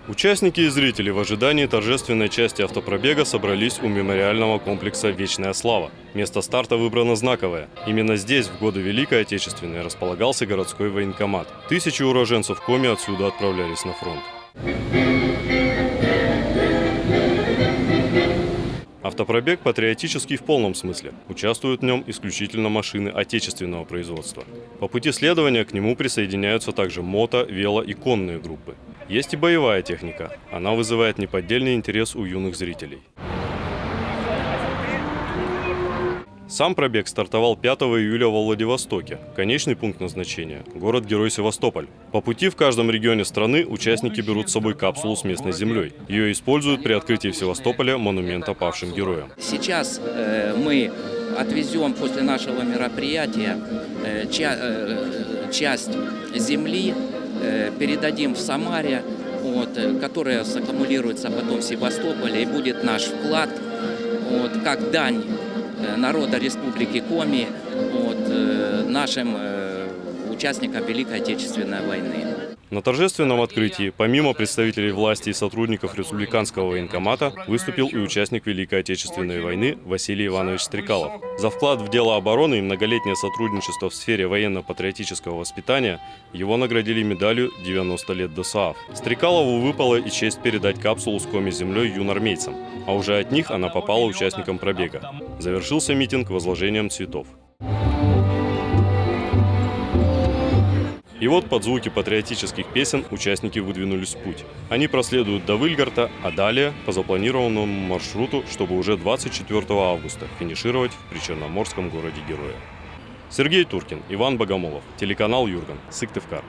Участники и зрители в ожидании торжественной части автопробега собрались у мемориального комплекса «Вечная слава». Место старта выбрано знаковое. Именно здесь в годы Великой Отечественной располагался городской военкомат. Тысячи уроженцев Коми отсюда отправлялись на фронт. Автопробег патриотический в полном смысле. Участвуют в нем исключительно машины отечественного производства. По пути следования к нему присоединяются также мото-, вело- и конные группы. Есть и боевая техника. Она вызывает неподдельный интерес у юных зрителей. Сам пробег стартовал 5 июля во Владивостоке. Конечный пункт назначения – город-герой Севастополь. По пути в каждом регионе страны участники берут с собой капсулу с местной землей. Ее используют при открытии в Севастополе монумента павшим героям. Сейчас мы отвезем после нашего мероприятия часть земли, передадим в Самаре, которая саккумулируется потом в Севастополе, и будет наш вклад как дань народа Республики Коми нашим участникам Великой Отечественной войны. На торжественном открытии, помимо представителей власти и сотрудников Республиканского военкомата, выступил и участник Великой Отечественной войны Василий Иванович Стрекалов. За вклад в дело обороны и многолетнее сотрудничество в сфере военно-патриотического воспитания его наградили медалью «90 лет ДОСААФ». Стрекалову выпала и честь передать капсулу с коми-землей юнармейцам, а уже от них она попала участникам пробега. Завершился митинг возложением цветов. И вот под звуки патриотических песен участники выдвинулись в путь. Они проследуют до Вильгарта, а далее по запланированному маршруту, чтобы уже 24 августа финишировать в причерноморском городе-герое. Сергей Туркин, Иван Богомолов, телеканал Юрган, Сыктывкар.